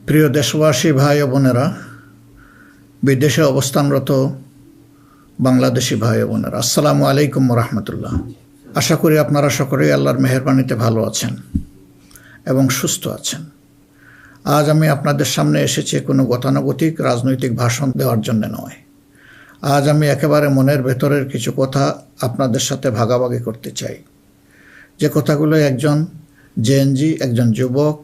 প্রিয় দেশবাসী, ভাই ও বোনেরা, বিদেশে অবস্থানরত বাংলাদেশি ভাই ও বোনেরা, আসসালামু আলাইকুম রহমতুল্লাহ। আশা করি আপনারা সকলেই আল্লাহর মেহেরবানিতে ভালো আছেন এবং সুস্থ আছেন। আজ আমি আপনাদের সামনে এসেছি কোনো গতানুগতিক রাজনৈতিক ভাষণ দেওয়ার জন্য নয়। আজ আমি একেবারে মনের ভেতরের কিছু কথা আপনাদের সাথে ভাগাভাগি করতে চাই, যে কথাগুলো একজন জেএনজি, একজন যুবক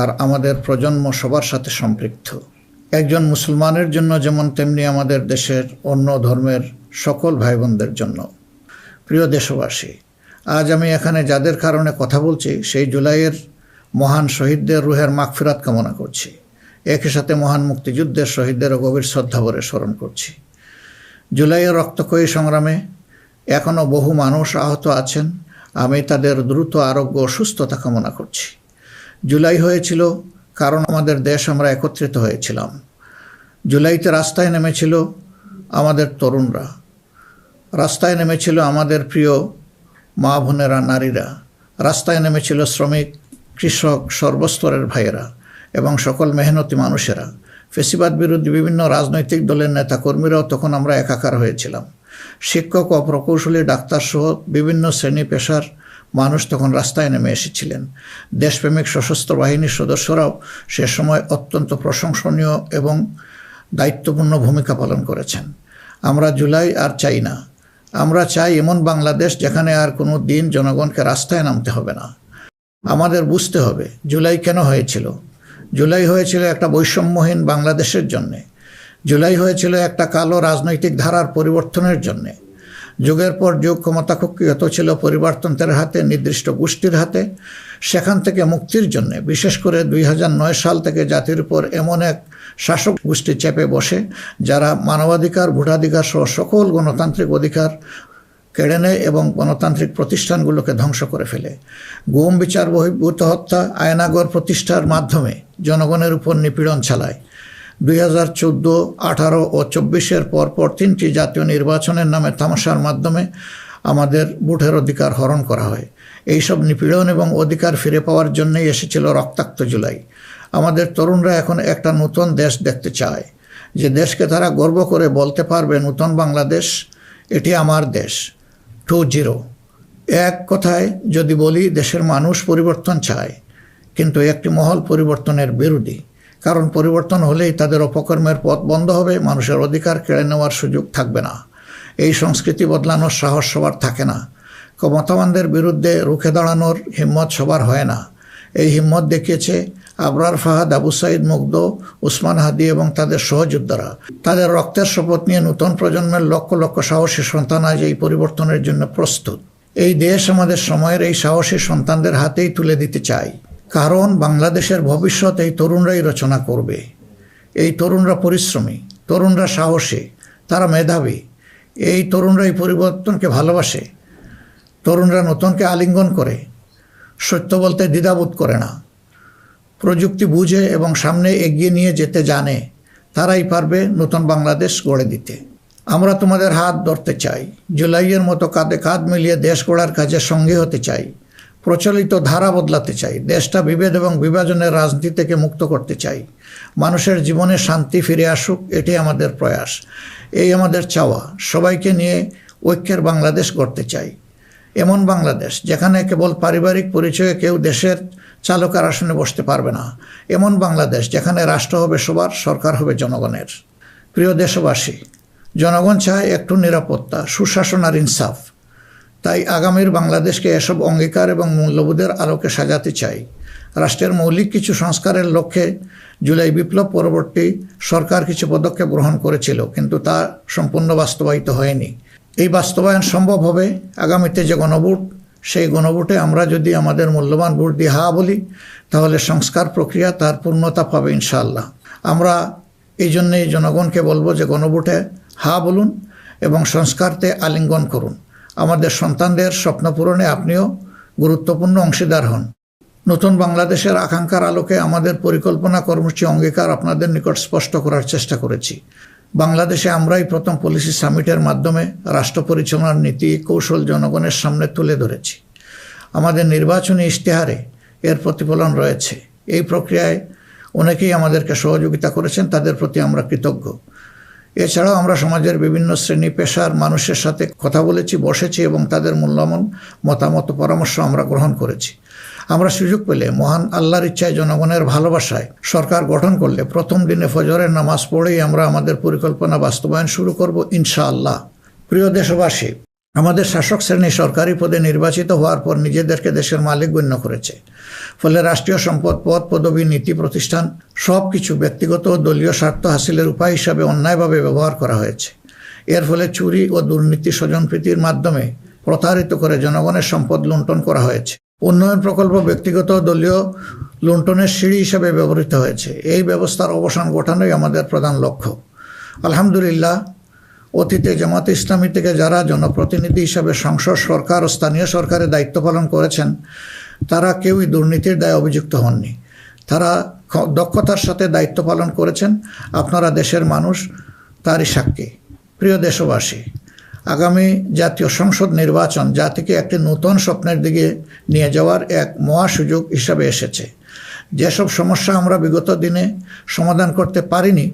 আর আমাদের প্রজন্ম সবার সাথে সম্পৃক্ত। একজন মুসলমানের জন্য যেমন, তেমনি আমাদের দেশের অন্য ধর্মের সকল ভাই বোনদের জন্য। প্রিয় দেশবাসী, আজ আমি এখানে যাদের কারণে কথা বলছি, সেই জুলাইয়ের মহান শহীদদের রুহের মাগফিরাত কামনা করছি। একই সাথে মহান মুক্তিযুদ্ধের শহীদদেরও গভীর শ্রদ্ধাভরে স্মরণ করছি। জুলাইয়ের রক্তক্ষয়ী সংগ্রামে এখনও বহু মানুষ আহত আছেন। আমি তাদের দ্রুত আরোগ্য ও সুস্থতা কামনা করছি। জুলাই হয়েছিল কারণ আমাদের দেশ, আমরা একত্রিত হয়েছিলাম। জুলাইতে রাস্তায় নেমেছিল আমাদের তরুণরা, রাস্তায় নেমেছিল আমাদের প্রিয় মা বোনেরা, নারীরা, রাস্তায় নেমেছিল শ্রমিক, কৃষক, সর্বস্তরের ভাইয়েরা এবং সকল মেহনতি মানুষেরা। ফেসিবাদ বিরোধী বিভিন্ন রাজনৈতিক দলের নেতাকর্মীরাও তখন আমরা একাকার হয়েছিলাম। শিক্ষক ও প্রকৌশলী, ডাক্তার সহ বিভিন্ন শ্রেণী পেশার মানুষ তখন রাস্তায় নেমে এসেছিলেন। দেশপ্রেমিক সশস্ত্র বাহিনীর সদস্যরাও সে সময় অত্যন্ত প্রশংসনীয় এবং দায়িত্বপূর্ণ ভূমিকা পালন করেছেন। আমরা জুলাই আর চাই না। আমরা চাই এমন বাংলাদেশ যেখানে আর কোনো দিন জনগণকে রাস্তায় নামতে হবে না। আমাদের বুঝতে হবে জুলাই কেন হয়েছিল। জুলাই হয়েছিল একটা বৈষম্যহীন বাংলাদেশের জন্যে। জুলাই হয়েছিল একটা কালো রাজনৈতিক ধারার পরিবর্তনের জন্যে। যুগের পর যুগ ক্ষমতা কুক্ষিগত ছিল পরিবারতন্ত্রের হাতে, নির্দিষ্ট গোষ্ঠীর হাতে। সেখান থেকে মুক্তির জন্য, বিশেষ করে 2009 সাল থেকে জাতির উপর এমন এক শাসক গোষ্ঠী চেপে বসে, যারা মানবাধিকার, ভোটাধিকার সহ সকল গণতান্ত্রিক অধিকার কেড়ে নেয় এবং গণতান্ত্রিক প্রতিষ্ঠানগুলোকে ধ্বংস করে ফেলে। গুম, বিচার বহির্ভূত হত্যা, আয়নাগর প্রতিষ্ঠার মাধ্যমে জনগণের উপর নিপীড়ন চালায়। 2014, 18 ও 24-এর পরপর 3টি জাতীয় নির্বাচনের নামে তামাশার মাধ্যমে আমাদের ভোটের অধিকার হরণ করা হয়। এইসব নিপীড়ন এবং অধিকার ফিরে পাওয়ার জন্যই এসেছিল রক্তাক্ত জুলাই। আমাদের তরুণরা এখন একটা নতুন দেশ দেখতে চায়, যে দেশকে তারা গর্ব করে বলতে পারবে, নতুন বাংলাদেশ, এটি আমার দেশ 2.0। এক কথায় যদি বলি, দেশের মানুষ পরিবর্তন চায়, কিন্তু একটি মহল পরিবর্তনের বিরোধী। কারণ পরিবর্তন হলেই তাদের অপকর্মের পথ বন্ধ হবে, মানুষের অধিকার কেড়ে নেওয়ার সুযোগ থাকবে না। এই সংস্কৃতি বদলানোর সাহস সবার থাকে না। ক্ষমতাবানদের বিরুদ্ধে রুখে দাঁড়ানোর হিম্মত সবার হয় না। এই হিম্মত দেখিয়েছে আবরার ফাহাদ, আবু সাইদ মুগ্ধ, উসমান হাদি এবং তাদের সহযোদ্ধারা। তাদের রক্তের শপথ নিয়ে নতুন প্রজন্মের লক্ষ লক্ষ সাহসী সন্তান আজ এই পরিবর্তনের জন্য প্রস্তুত। এই দেশ আমাদের সময়ের এই সাহসী সন্তানদের হাতেই তুলে দিতে চাই। কারণ বাংলাদেশের ভবিষ্যৎ এই তরুণরাই রচনা করবে। এই তরুণরা পরিশ্রমী, তরুণরা সাহসী, তারা মেধাবী। এই তরুণরাই পরিবর্তনকে ভালোবাসে। তরুণরা নতুনকে আলিঙ্গন করে, সত্য বলতে দ্বিধাবোধ করে না, প্রযুক্তি বুঝে এবং সামনে এগিয়ে নিয়ে যেতে জানে। তারাই পারবে নতুন বাংলাদেশ গড়ে দিতে। আমরা তোমাদের হাত ধরতে চাই। জুলাইয়ের মতো কাঁধে কাঁধ মিলিয়ে দেশ গড়ার কাজে সঙ্গী হতে চাই। প্রচলিত ধারা বদলাতে চাই। দেশটা বিভেদ এবং বিভাজনের রাজনীতি থেকে মুক্ত করতে চাই। মানুষের জীবনে শান্তি ফিরে আসুক, এটি আমাদের প্রয়াস, এই আমাদের চাওয়া। সবাইকে নিয়ে ঐক্যের বাংলাদেশ গড়তে চাই। এমন বাংলাদেশ যেখানে কেবল পারিবারিক পরিচয়ে কেউ দেশের চালকের আসনে বসতে পারবে না। এমন বাংলাদেশ যেখানে রাষ্ট্র হবে সবার, সরকার হবে জনগণের। প্রিয় দেশবাসী, জনগণ চায় একটু নিরাপত্তা, সুশাসন আর ইনসাফ। তাই আগামীর বাংলাদেশকে এসব অঙ্গীকার এবং মূল্যবোধের আলোকে সাজাতে চাই। রাষ্ট্রের মৌলিক কিছু সংস্কারের লক্ষ্যে জুলাই বিপ্লব পরবর্তী সরকার কিছু পদক্ষেপ গ্রহণ করেছিল, কিন্তু তা সম্পূর্ণ বাস্তবায়িত হয়নি। এই বাস্তবায়ন সম্ভব হবে আগামীতে যে গণভোট, সেই গণভোটে আমরা যদি আমাদের মূল্যবান ভোট দিয়ে হা বলি, তাহলে সংস্কার প্রক্রিয়া তার পূর্ণতা পাবে ইনশাআল্লাহ। আমরা এই জন্যেই জনগণকে বলবো যে গণভোটে হা বলুন এবং সংস্কারতে আলিঙ্গন করুন। আমাদের সন্তানদের স্বপ্ন পূরণে আপনিও গুরুত্বপূর্ণ অংশীদার হন। নতুন বাংলাদেশের আকাঙ্ক্ষার আলোকে আমাদের পরিকল্পনা, কর্মসূচি, অঙ্গীকার আপনাদের নিকট স্পষ্ট করার চেষ্টা করেছি। বাংলাদেশে আমরাই প্রথম পলিসি সামিটের মাধ্যমে রাষ্ট্র পরিচালনার নীতি কৌশল জনগণের সামনে তুলে ধরেছি। আমাদের নির্বাচনী ইশতেহারে এর প্রতিফলন রয়েছে। এই প্রক্রিয়ায় অনেকেই আমাদেরকে সহযোগিতা করেছেন, তাদের প্রতি আমরা কৃতজ্ঞ। এছাড়াও আমরা সমাজের বিভিন্ন শ্রেণী পেশার মানুষের সাথে কথা বলেছি, বসেছি এবং তাদের মূল্যবান মতামত পরামর্শ আমরা গ্রহণ করেছি। আমরা সুযোগ পেলে মহান আল্লাহর ইচ্ছায়, জনগণের ভালোবাসায় সরকার গঠন করলে প্রথম দিনে ফজরের নামাজ পড়েই আমরা আমাদের পরিকল্পনা বাস্তবায়ন শুরু করব ইনশাআল্লাহ। প্রিয় দেশবাসী, আমাদের শাসক শ্রেণী সরকারি পদে নির্বাচিত হওয়ার পর নিজেদেরকে দেশের মালিক গণ্য করেছে। ফলে রাষ্ট্রীয় সম্পদ, পদ, পদবি, নীতি, প্রতিষ্ঠান সব কিছু ব্যক্তিগত ও দলীয় স্বার্থ হাসিলের উপায় হিসাবে অন্যায়ভাবে ব্যবহার করা হয়েছে। এর ফলে চুরি ও দুর্নীতি, স্বজনপ্রীতির মাধ্যমে প্রতারিত করে জনগণের সম্পদ লুণ্ঠন করা হয়েছে। উন্নয়ন প্রকল্প ব্যক্তিগত ও দলীয় লুণ্ঠনের সিঁড়ি হিসাবে ব্যবহৃত হয়েছে। এই ব্যবস্থার অবসান ঘটানোই আমাদের প্রধান লক্ষ্য। আলহামদুলিল্লাহ, অতীতে জামাতে ইসলামী থেকে যারা জনপ্রতিনিধি হিসাবে সংসদ, সরকার ও স্থানীয় সরকারের দায়িত্ব পালন করেছেন, তারা কেউই দুর্নীতির দায়ে অভিযুক্ত হননি। তারা দক্ষতার সাথে দায়িত্ব পালন করেছেন। আপনারা দেশের মানুষ, তারই সাক্ষী। প্রিয় দেশবাসী, আগামী জাতীয় সংসদ নির্বাচন জাতিকে একটি নতুন স্বপ্নের দিকে নিয়ে যাওয়ার এক মহা সুযোগ হিসাবে এসেছে। যেসব সমস্যা আমরা বিগত দিনে সমাধান করতে পারিনি,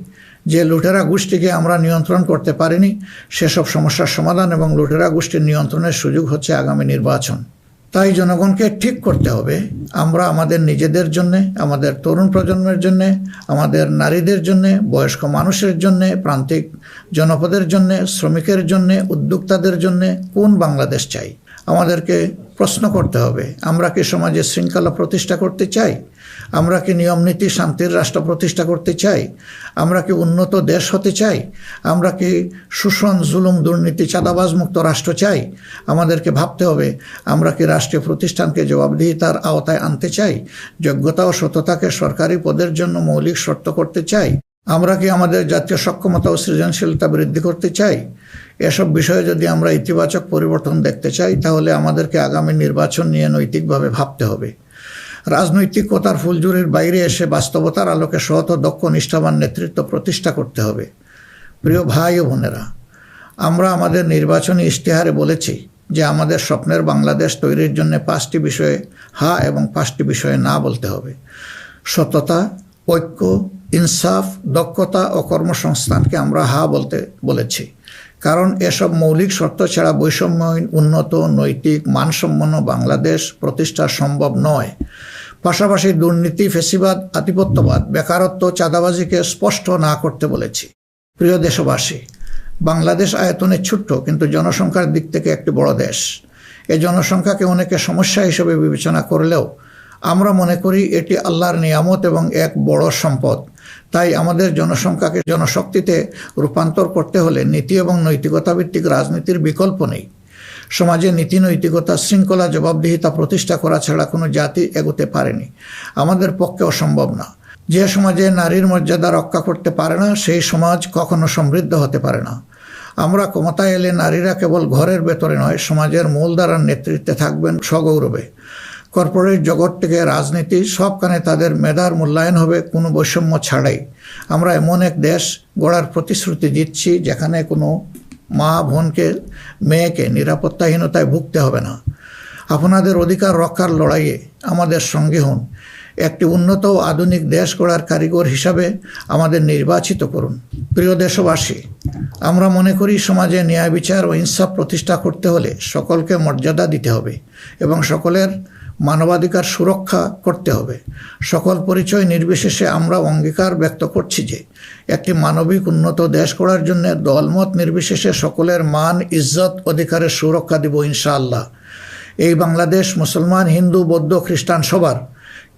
যে লুটেরা গোষ্ঠীকে আমরা নিয়ন্ত্রণ করতে পারিনি, সেসব সমস্যার সমাধান এবং লুটেরা গোষ্ঠীর নিয়ন্ত্রণের সুযোগ হচ্ছে আগামী নির্বাচন। তাই জনগণকে ঠিক করতে হবে, আমরা আমাদের নিজেদের জন্যে, আমাদের তরুণ প্রজন্মের জন্যে, আমাদের নারীদের জন্যে, বয়স্ক মানুষের জন্যে, প্রান্তিক জনপদের জন্যে, শ্রমিকের জন্যে, উদ্যোক্তাদের জন্যে কোন বাংলাদেশ চাই। আমাদেরকে প্রশ্ন করতে হবে, আমরা কি সমাজে শৃঙ্খলা প্রতিষ্ঠা করতে চাই? আমরা কি নিয়মনীতি, শান্তির রাষ্ট্র প্রতিষ্ঠা করতে চাই? আমরা কি উন্নত দেশ হতে চাই? আমরা কি শোষণ, জুলুম, দুর্নীতি, চাঁদাবাজ মুক্ত রাষ্ট্র চাই? আমাদেরকে ভাবতে হবে, আমরা কি রাষ্ট্রীয় প্রতিষ্ঠানকে জবাবদিহিতার আওতায় আনতে চাই? যোগ্যতা ও সততাকে সরকারি পদের জন্য মৌলিক শর্ত করতে চাই? আমরা কি আমাদের জাতীয় সক্ষমতা ও সৃজনশীলতা বৃদ্ধি করতে চাই? এসব বিষয়ে যদি আমরা ইতিবাচক পরিবর্তন দেখতে চাই, তাহলে আমাদেরকে আগামী নির্বাচন নিয়ে নৈতিকভাবে ভাবতে হবে। রাজনৈতিকতার ফুলঝুরির বাইরে এসে বাস্তবতার আলোকে সৎ ও দক্ষ নিষ্ঠাবান নেতৃত্ব প্রতিষ্ঠা করতে হবে। প্রিয় ভাই ও বোনেরা, আমরা আমাদের নির্বাচনী ইশতেহারে বলেছি যে আমাদের স্বপ্নের বাংলাদেশ তৈরির জন্য 5টি বিষয়ে হা এবং 5টি বিষয়ে না বলতে হবে। সততা, ঐক্য, ইনসাফ, দক্ষতা ও কর্মসংস্থানকে আমরা হা বলতে বলেছি, কারণ এসব মৌলিক শর্ত ছাড়া বৈষম্যহীন, উন্নত, নৈতিক, মানসম্পন্ন বাংলাদেশ প্রতিষ্ঠা সম্ভব নয়। পাশাপাশি দুর্নীতি, ফ্যাসিবাদ, আধিপত্যবাদ, বেকারত্ব, চাঁদাবাজিকে স্পষ্ট না করতে বলেছি। প্রিয় দেশবাসী, বাংলাদেশ আয়তনে ছোট্ট, কিন্তু জনসংখ্যার দিক থেকে একটি বড় দেশ। এই জনসংখ্যাকে অনেকে সমস্যা হিসেবে বিবেচনা করলেও আমরা মনে করি এটি আল্লাহর নিয়ামত এবং এক বড় সম্পদ। তাই আমাদের জনসংখ্যাকে জনশক্তিতে রূপান্তর করতে হলে নীতি এবং নৈতিকতা ভিত্তিক রাজনীতির বিকল্প নেই। সমাজে নীতি, নৈতিকতা, শৃঙ্খলা, জবাবদিহিতা প্রতিষ্ঠা করা ছাড়া কোনো জাতি এগোতে পারেনি, আমাদের পক্ষে অসম্ভব না। যে সমাজে নারীর মর্যাদা রক্ষা করতে পারে না, সেই সমাজ কখনো সমৃদ্ধ হতে পারে না। আমরা ক্ষমতায় এলে নারীরা কেবল ঘরের ভেতরে নয়, সমাজের মূলধারার নেতৃত্বে থাকবেন সগৌরবে। কর্পোরেট জগৎ থেকে রাজনীতি, সবখানে তাদের মেধার মূল্যায়ন হবে কোনো বৈষম্য ছাড়াই। আমরা এমন এক দেশ গড়ার প্রতিশ্রুতি দিচ্ছি যেখানে কোনো মা, বোনকে, মেয়েকে নিরাপত্তাহীনতায় ভুগতে হবে না। আপনাদের অধিকার রক্ষার লড়াইয়ে আমাদের সঙ্গে হন। একটি উন্নত ও আধুনিক দেশ গড়ার কারিগর হিসাবে আমাদের নির্বাচিত করুন। প্রিয় দেশবাসী, আমরা মনে করি সমাজে ন্যায় বিচার ও ইনসাফ প্রতিষ্ঠা করতে হলে সকলকে মর্যাদা দিতে হবে এবং সকলের মানবাধিকার সুরক্ষা করতে হবে। সকল পরিচয় নির্বিশেষে আমরা অঙ্গীকার ব্যক্ত করছি যে একটি মানবিক উন্নত দেশ গড়ার জন্য দলমত নির্বিশেষে সকলের মান, ইজ্জত, অধিকারের সুরক্ষা দিব ইনশাআল্লাহ। এই বাংলাদেশ মুসলমান, হিন্দু, বৌদ্ধ, খ্রিস্টান সবার।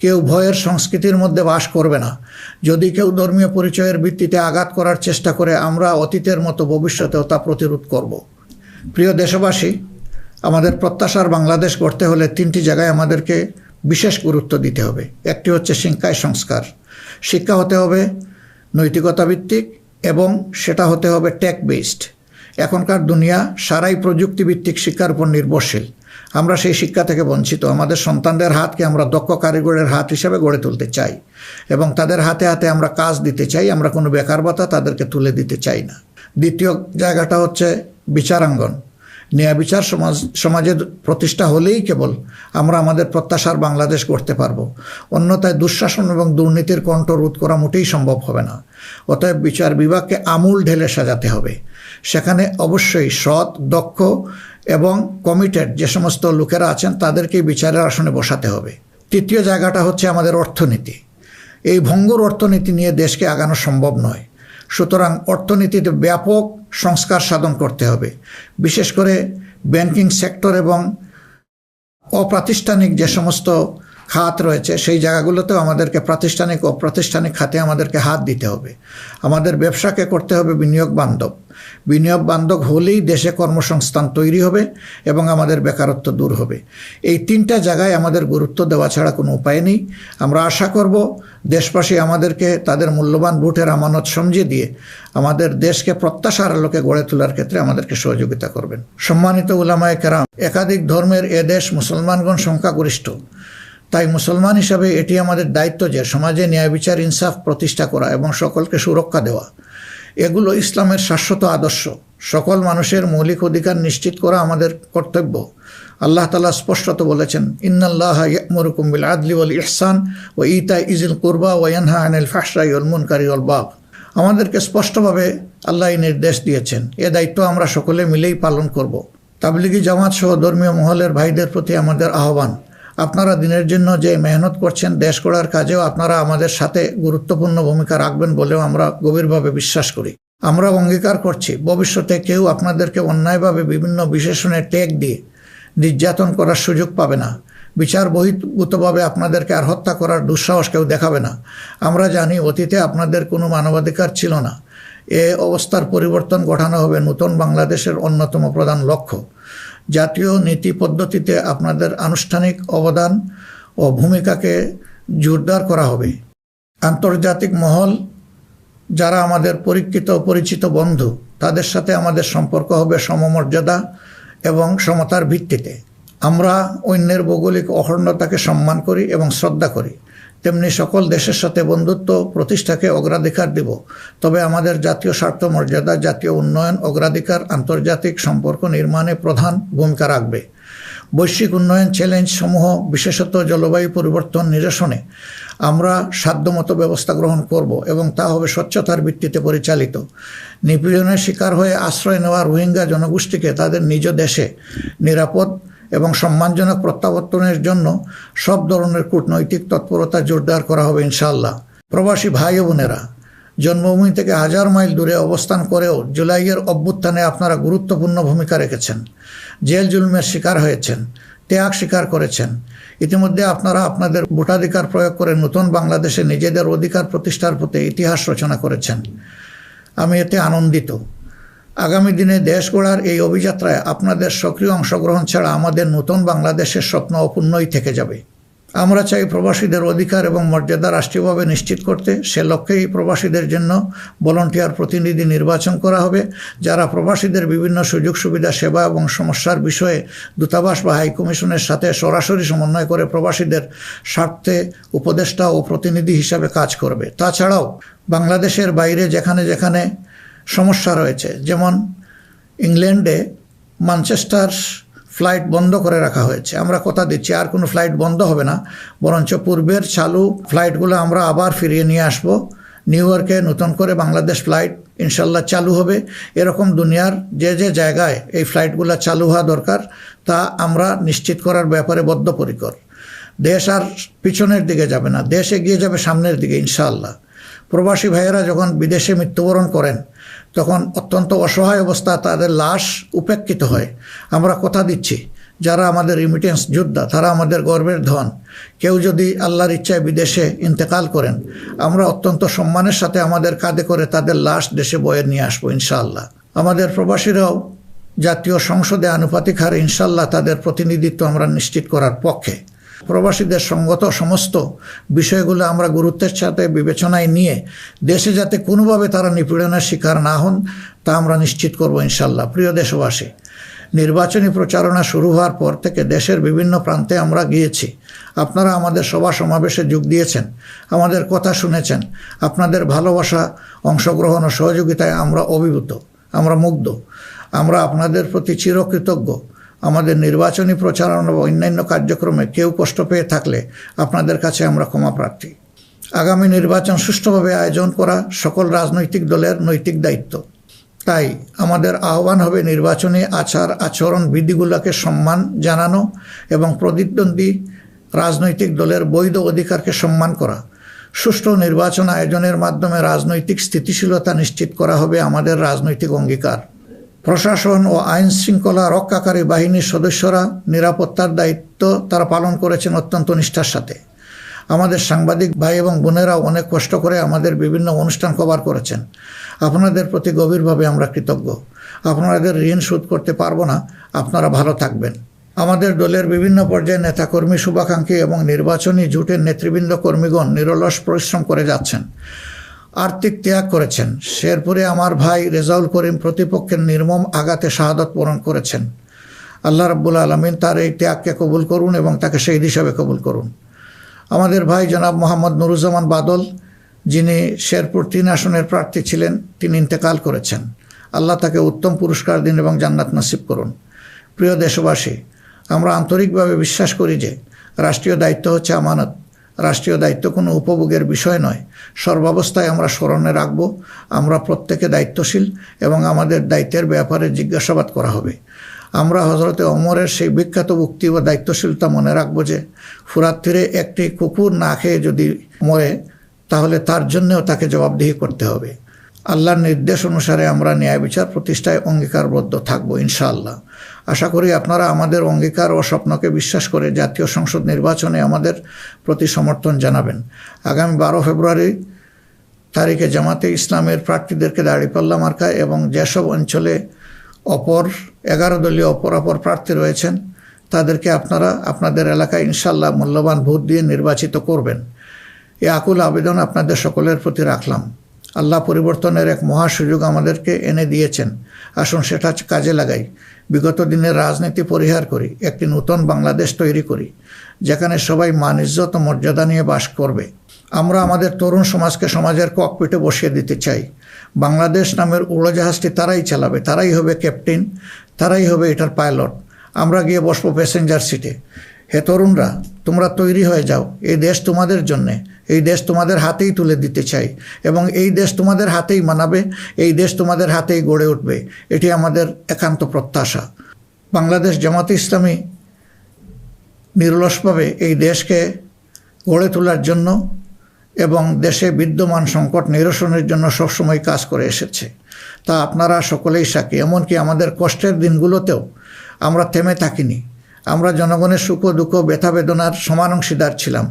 কেউ ভয়ের সংস্কৃতির মধ্যে বাস করবে না। যদি কেউ ধর্মীয় পরিচয়ের ভিত্তিতে আঘাত করার চেষ্টা করে, আমরা অতীতের মতো ভবিষ্যতেও তা প্রতিরোধ করব। প্রিয় দেশবাসী, আমাদের প্রত্যাশার বাংলাদেশ গড়তে হলে 3টি জায়গায় আমাদেরকে বিশেষ গুরুত্ব দিতে হবে। একটি হচ্ছে শিক্ষায় সংস্কার। শিক্ষা হতে হবে নৈতিকতা ভিত্তিক এবং সেটা হতে হবে টেক বেসড। এখনকার দুনিয়া সারাই প্রযুক্তিভিত্তিক শিক্ষার উপর নির্ভরশীল। আমরা সেই শিক্ষা থেকে বঞ্চিত। আমাদের সন্তানদের হাতকে আমরা দক্ষ কারিগরের হাত হিসেবে গড়ে তুলতে চাই এবং তাদের হাতে হাতে আমরা কাজ দিতে চাই। আমরা কোনো বেকার ভাতা তাদেরকে তুলে দিতে চাই না। দ্বিতীয় জায়গাটা হচ্ছে বিচারাঙ্গন। ন্যায় বিচার সমাজের প্রতিষ্ঠা হলেই কেবল আমরা আমাদের প্রত্যাশার বাংলাদেশ গড়তে পারব। অন্যথায় দুঃশাসন এবং দুর্নীতির কণ্ঠ রোধ করা মোটেই সম্ভব হবে না। অতএব বিচার বিভাগকে আমূল ঢেলে সাজাতে হবে। সেখানে অবশ্যই সৎ, দক্ষ এবং কমিটেড যে সমস্ত লোকেরা আছেন তাদেরকেই বিচারের আসনে বসাতে হবে। তৃতীয় জায়গাটা হচ্ছে আমাদের অর্থনীতি। এই ভঙ্গুর অর্থনীতি নিয়ে দেশকে আগানো সম্ভব নয়। সুতরাং অর্থনীতিতে ব্যাপক সংস্কার সাধন করতে হবে। বিশেষ করে ব্যাংকিং সেক্টর এবং অপ্রাতিষ্ঠানিক যে সমস্ত খাত রয়েছে সেই জায়গাগুলোতেও আমাদেরকে প্রাতিষ্ঠানিক ও অপ্রাতিষ্ঠানিক খাতে আমাদেরকে হাত দিতে হবে। আমাদের ব্যবসাকে করতে হবে বিনিয়োগ বান্ধব। বিনিয়োগ বান্ধব হলেই দেশে কর্মসংস্থান তৈরি হবে এবং আমাদের বেকারত্ব দূর হবে। এই তিনটা জায়গায় আমাদের গুরুত্ব দেওয়া ছাড়া কোনো উপায় নেই। আমরা আশা করব দেশবাসী আমাদেরকে তাদের মূল্যবান ভোটের আমানত সমঝে দিয়ে আমাদের দেশকে প্রত্যাশার আলোকে গড়ে তোলার ক্ষেত্রে আমাদেরকে সহযোগিতা করবেন। সম্মানিত উলামায়ে কেরাম, একাধিক ধর্মের এ দেশ মুসলমানগণ সংখ্যাগরিষ্ঠ। তাই মুসলমান হিসাবে এটি আমাদের দায়িত্ব যে সমাজে ন্যায় বিচার ইনসাফ প্রতিষ্ঠা করা এবং সকলকে সুরক্ষা দেওয়া। এগুলো ইসলামের শাশ্বত আদর্শ। সকল মানুষের মৌলিক অধিকার নিশ্চিত করা আমাদের কর্তব্য। আল্লাহ তাআলা স্পষ্টত বলেছেন, ইন্নাল্লাহা ইয়া'মুরুকুম বিল আদলি ওয়াল ইহসান ওয়া ইতা'i যিল কুরবা ওয়া ইয়ানহা আনিল ফাহশাই ওয়াল মুনকারি ওয়াল বাগ। আমাদেরকে স্পষ্টভাবে আল্লাহ এই নির্দেশ দিয়েছেন। এ দায়িত্ব আমরা সকলে মিলেই পালন করব। তাবলিগি জামাত সহ ধর্মীয় মহলের ভাইদের প্রতি আমাদের আহ্বান, আপনারা দিনের জন্য যে মেহনত করছেন দেশ গড়ার কাজেও আপনারা আমাদের সাথে গুরুত্বপূর্ণ ভূমিকা রাখবেন বলেও আমরা গভীরভাবে বিশ্বাস করি। আমরা অঙ্গীকার করছি ভবিষ্যতে কেউ আপনাদেরকে অন্যায়ভাবে বিভিন্ন বিশেষণের ট্যাগ দিয়ে নির্যাতন করার সুযোগ পাবে না। বিচার বহির্ভূতভাবে আপনাদেরকে আর হত্যা করার দুঃসাহস কেউ দেখাবে না। আমরা জানি অতীতে আপনাদের কোনো মানবাধিকার ছিল না। এ অবস্থার পরিবর্তন ঘটানো হবে নতুন বাংলাদেশের অন্যতম প্রধান লক্ষ্য। জাতীয় নীতি পদ্ধতিতে আপনাদের আনুষ্ঠানিক অবদান ও ভূমিকাকে জোরদার করা হবে। আন্তর্জাতিক মহল যারা আমাদের পরীক্ষিত পরিচিত বন্ধু, তাদের সাথে আমাদের সম্পর্ক হবে সমমর্যাদা এবং সমতার ভিত্তিতে। আমরা অন্যের ভৌগোলিক অখণ্ডতাকে সম্মান করি এবং শ্রদ্ধা করি, তেমনি সকল দেশের সাথে বন্ধুত্ব প্রতিষ্ঠাকে অগ্রাধিকার দেব। তবে আমাদের জাতীয় স্বার্থ মর্যাদা, জাতীয় উন্নয়ন, অগ্রাধিকার আন্তর্জাতিক সম্পর্ক নির্মাণে প্রধান ভূমিকা রাখবে। বৈশ্বিক উন্নয়ন চ্যালেঞ্জ সমূহ, বিশেষত জলবায়ু পরিবর্তন নিরসনে আমরা সাধ্যমতো ব্যবস্থা গ্রহণ করব এবং তা হবে স্বচ্ছতার ভিত্তিতে পরিচালিত। নিপীড়নের শিকার হয়ে আশ্রয় নেওয়া রোহিঙ্গা জনগোষ্ঠীকে তাদের নিজ দেশে নিরাপদ এবং সম্মানজনক প্রত্যাবর্তনের জন্য সব ধরনের কূটনৈতিক তৎপরতা জোরদার করা হবে ইনশাআল্লাহ। প্রবাসী ভাই ও বোনেরা, জন্মভূমি থেকে 1000 মাইল দূরে অবস্থান করেও জুলাইয়ের অভ্যুত্থানে আপনারা গুরুত্বপূর্ণ ভূমিকা রেখেছেন। জেল জুলুমের শিকার হয়েছেন, ত্যাগ স্বীকার করেছেন। ইতিমধ্যে আপনারা আপনাদের ভোটাধিকার প্রয়োগ করে নতুন বাংলাদেশে নিজেদের অধিকার প্রতিষ্ঠার পথে ইতিহাস রচনা করেছেন। আমি এতে আনন্দিত। আগামী দিনে দেশ গড়ার এই অভিযাত্রায় আপনাদের সক্রিয় অংশগ্রহণ ছাড়া আমাদের নতুন বাংলাদেশের স্বপ্ন অপূর্ণই থেকে যাবে। আমরা চাই প্রবাসীদের অধিকার এবং মর্যাদা রাষ্ট্রীয়ভাবে নিশ্চিত করতে। সে লক্ষ্যেই প্রবাসীদের জন্য ভলান্টিয়ার প্রতিনিধি নির্বাচন করা হবে, যারা প্রবাসীদের বিভিন্ন সুযোগ সুবিধা, সেবা এবং সমস্যার বিষয়ে দূতাবাস বা হাইকমিশনের সাথে সরাসরি সমন্বয় করে প্রবাসীদের স্বার্থে উপদেষ্টা ও প্রতিনিধি হিসাবে কাজ করবে। তাছাড়াও বাংলাদেশের বাইরে যেখানে যেখানে সমস্যা রয়েছে, যেমন ইংল্যান্ডে ম্যানচেস্টার ফ্লাইট বন্ধ করে রাখা হয়েছে, আমরা কথা দিচ্ছি আর কোনো ফ্লাইট বন্ধ হবে না, বরঞ্চ পূর্বের চালু ফ্লাইটগুলো আমরা আবার ফিরিয়ে নিয়ে আসব। নিউ ইয়র্কে নতুন করে বাংলাদেশ ফ্লাইট ইনশাল্লাহ চালু হবে। এরকম দুনিয়ার যে যে জায়গায় এই ফ্লাইটগুলো চালু হওয়া দরকার তা আমরা নিশ্চিত করার ব্যাপারে বদ্ধপরিকর। দেশ আর পিছনের দিকে যাবে না, দেশ এগিয়ে যাবে সামনের দিকে ইনশাআল্লাহ। প্রবাসী ভাইয়েরা যখন বিদেশে মৃত্যুবরণ করেন তখন অত্যন্ত অসহায় অবস্থা তাদের লাশ উপেক্ষিত হয়। আমরা কথা দিচ্ছি যারা আমাদের রিমিটেন্স যোদ্ধা তারা আমাদের গর্বের ধন। কেউ যদি আল্লাহর ইচ্ছায় বিদেশে ইন্তেকাল করেন, আমরা অত্যন্ত সম্মানের সাথে আমাদের কাঁধে করে তাদের লাশ দেশে বয়ে নিয়ে আসবো ইনশাআল্লাহ। আমাদের প্রবাসীরাও জাতীয় সংসদে আনুপাতিক হারে ইনশাআল্লাহ তাদের প্রতিনিধিত্ব আমরা নিশ্চিত করার পক্ষে। প্রবাসীদের সঙ্গত সমস্ত বিষয়গুলো আমরা গুরুত্বের সাথে বিবেচনায় নিয়ে দেশে যাতে কোনোভাবে তারা নিপীড়নের শিকার না হন তা আমরা নিশ্চিত করব ইনশাআল্লাহ। প্রিয় দেশবাসী, নির্বাচনী প্রচারণা শুরু হওয়ার পর থেকে দেশের বিভিন্ন প্রান্তে আমরা গিয়েছি। আপনারা আমাদের সভা সমাবেশে যোগ দিয়েছেন, আমাদের কথা শুনেছেন। আপনাদের ভালোবাসা, অংশগ্রহণ ও সহযোগিতায় আমরা অভিভূত, আমরা মুগ্ধ। আমরা আপনাদের প্রতি চিরকৃতজ্ঞ। আমাদের নির্বাচনী প্রচারণা বা অন্যান্য কার্যক্রমে কেউ কষ্ট পেয়ে থাকলে আপনাদের কাছে আমরা ক্ষমা প্রার্থী। আগামী নির্বাচন সুষ্ঠুভাবে আয়োজন করা সকল রাজনৈতিক দলের নৈতিক দায়িত্ব। তাই আমাদের আহ্বান হবে নির্বাচনী আচরণ বিধিগুলোকে সম্মান জানানো এবং প্রতিদ্বন্দ্বী রাজনৈতিক দলের বৈধ অধিকারকে সম্মান করা। সুষ্ঠু নির্বাচন আয়োজনের মাধ্যমে রাজনৈতিক স্থিতিশীলতা নিশ্চিত করা হবে আমাদের রাজনৈতিক অঙ্গীকার। প্রশাসন ও আইন শৃঙ্খলা রক্ষাকারী বাহিনীর সদস্যরা নিরাপত্তার দায়িত্ব তারা পালন করেছেন অত্যন্ত নিষ্ঠার সাথে। আমাদের সাংবাদিক ভাই এবং বোনেরাও অনেক কষ্ট করে আমাদের বিভিন্ন অনুষ্ঠান কভার করেছেন। আপনাদের প্রতি গভীরভাবে আমরা কৃতজ্ঞ। আপনাদের ঋণ শোধ করতে পারবো না। আপনারা ভালো থাকবেন। আমাদের দলের বিভিন্ন পর্যায়ে নেতাকর্মী, শুভাকাঙ্ক্ষী এবং নির্বাচনী জোটের নেতৃবৃন্দ কর্মীগণ নিরলস পরিশ্রম করে যাচ্ছেন, আর্থিক ত্যাগ করেছেন। শেরপুরে আমার ভাই রেজাউল করিম প্রতিপক্ষের নির্মম আঘাতে শাহাদত বরণ করেছেন। আল্লাহ রাব্বুল আলামিন তার এই ত্যাগকে কবুল করুন এবং তাকে শহীদ হিসাবে কবুল করুন। আমাদের ভাই জনাব মোহাম্মদ নুরুজ্জামান বাদল, যিনি শেরপুর 3 আসনের প্রার্থী ছিলেন, তিনি ইন্তেকাল করেছেন। আল্লাহ তাকে উত্তম পুরস্কার দিন এবং জান্নাত নসিব করুন। প্রিয় দেশবাসী, আমরা আন্তরিকভাবে বিশ্বাস করি যে রাষ্ট্রীয় দায়িত্ব হচ্ছে আমানত। রাষ্ট্রীয় দায়িত্ব কোনো উপভোগের বিষয় নয়। সর্বাবস্থায় আমরা স্মরণে রাখব আমরা প্রত্যেকে দায়িত্বশীল এবং আমাদের দায়িত্বের ব্যাপারে জিজ্ঞাসাবাদ করা হবে। আমরা হযরতে ওমরের সেই বিখ্যাত উক্তি ও দায়িত্বশীলতা মনে রাখব যে ফুরাত তীরে একটি কুকুর না খেয়ে যদি মরে তাহলে তার জন্যও তাকে জবাবদিহি করতে হবে। আল্লাহর নির্দেশ অনুসারে আমরা ন্যায় বিচার প্রতিষ্ঠায় অঙ্গীকারবদ্ধ থাকব ইনশাআল্লাহ। আশা করি আপনারা আমাদের অঙ্গীকার ও স্বপ্নকে বিশ্বাস করে জাতীয় সংসদ নির্বাচনে আমাদের প্রতি সমর্থন জানাবেন। আগামী 12 ফেব্রুয়ারি তারিখে জামাতে ইসলামের প্রার্থীদেরকে দাঁড়িপাল্লা মার্কা এবং যেসব অঞ্চলে 11 দলীয় অপর প্রার্থী রয়েছেন তাদেরকে আপনারা আপনাদের এলাকায় ইনশাআল্লাহ মূল্যবান ভোট দিয়ে নির্বাচিত করবেন। এই আকুল আবেদন আপনাদের সকলের প্রতি রাখলাম। আল্লাহ পরিবর্তনের এক মহা সুযোগ আমাদেরকে এনে দিয়েছেন। আসুন সেটা কাজে লাগাই। বিগত দিনের রাজনীতি পরিহার করি, একটি নতুন বাংলাদেশ তৈরি করি যেখানে সবাই মান, ইজ্জত ও মর্যাদা নিয়ে বাস করবে। আমরা আমাদের তরুণ সমাজকে সমাজের ককপিটে বসিয়ে দিতে চাই। বাংলাদেশ নামের উড়োজাহাজটি তারাই চালাবে, তারাই হবে ক্যাপ্টেন, তারাই হবে এটার পাইলট। আমরা গিয়ে বসবো প্যাসেঞ্জার সিটে। হে তরুণরা, তোমরা তৈরি হয়ে যাও। এই দেশ তোমাদের জন্যে, এই দেশ তোমাদের হাতেই তুলে দিতে চাই এবং এই দেশ তোমাদের হাতেই মানাবে, এই দেশ তোমাদের হাতেই গড়ে উঠবে। এটি আমাদের একান্ত প্রত্যাশা। বাংলাদেশ জামাতে ইসলামী নিরলসভাবে এই দেশকে গড়ে তোলার জন্য এবং দেশে বিদ্যমান সংকট নিরসনের জন্য সবসময় কাজ করে এসেছে। তা আপনারা সকলেই সাক্ষী। এমনকি আমাদের কষ্টের দিনগুলোতেও আমরা থেমে থাকিনি। আমরা জনগণের সুখ দুঃখ, ব্যথা বেদনার সমান অংশীদার ছিলাম।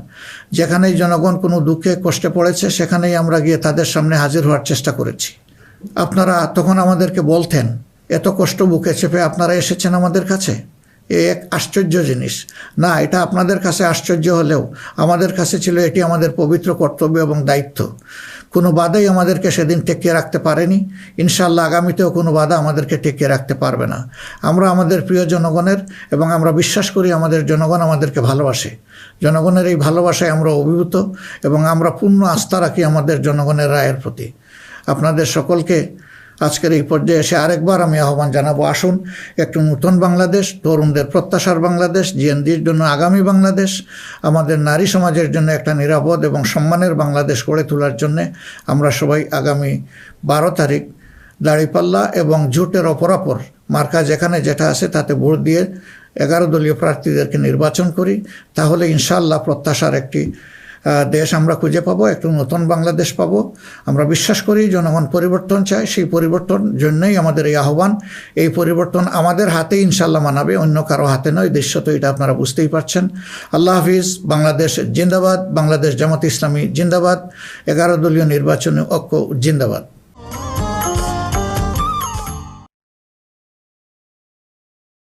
যেখানেই জনগণ কোনো দুঃখে কষ্টে পড়েছে সেখানেই আমরা গিয়ে তাদের সামনে হাজির হওয়ার চেষ্টা করেছি। আপনারা তখন আমাদেরকে বলতেন, এত কষ্ট বুকে চেপে আপনারা এসেছেন আমাদের কাছে, এ এক আশ্চর্য জিনিস। না, এটা আপনাদের কাছে আশ্চর্য হলেও আমাদের কাছে ছিল এটি আমাদের পবিত্র কর্তব্য এবং দায়িত্ব। কোনো বাধাই আমাদেরকে সেদিন টেকিয়ে রাখতে পারেনি। ইনশাআল্লাহ আগামীতেও কোনো বাধা আমাদেরকে টেকিয়ে রাখতে পারবে না। আমরা আমাদের প্রিয় জনগণের এবং আমরা বিশ্বাস করি আমাদের জনগণ আমাদেরকে ভালোবাসে। জনগণের এই ভালোবাসায় আমরা অভিভূত এবং আমরা পূর্ণ আস্থা রাখি আমাদের জনগণের রায়ের প্রতি। আপনাদের সকলকে আজকের এই পর্যায়ে এসে আরেকবার আমি আহ্বান জানাবো, আসুন একটু নতুন বাংলাদেশ, তরুণদের প্রত্যাশার বাংলাদেশ, জিএনডির জন্য আগামী বাংলাদেশ, আমাদের নারী সমাজের জন্য একটা নিরাপদ এবং সম্মানের বাংলাদেশ গড়ে তোলার জন্যে আমরা সবাই আগামী 12 তারিখ দাঁড়িপাল্লা এবং জোটের অপরাপর মার্কা যেখানে যেটা আছে তাতে ভোট দিয়ে 11 দলীয় প্রার্থীদেরকে নির্বাচন করি। তাহলে ইনশাআল্লাহ প্রত্যাশার একটি দেশ আমরা খুঁজে পাবো, একটু নতুন বাংলাদেশ পাবো। আমরা বিশ্বাস করি জনগণ পরিবর্তন চায়, সেই পরিবর্তন জন্যই আমাদের এই আহ্বান। এই পরিবর্তন আমাদের হাতেই ইনশাআল্লাহ মানাবে, অন্য কারো হাতে নয়। দৃশ্য তো এটা আপনারা বুঝতেই পারছেন। আল্লাহ হাফিজ। বাংলাদেশ জিন্দাবাদ। বাংলাদেশ জামাত ইসলামী জিন্দাবাদ। 11 দলীয় নির্বাচনী ঐক্য জিন্দাবাদ।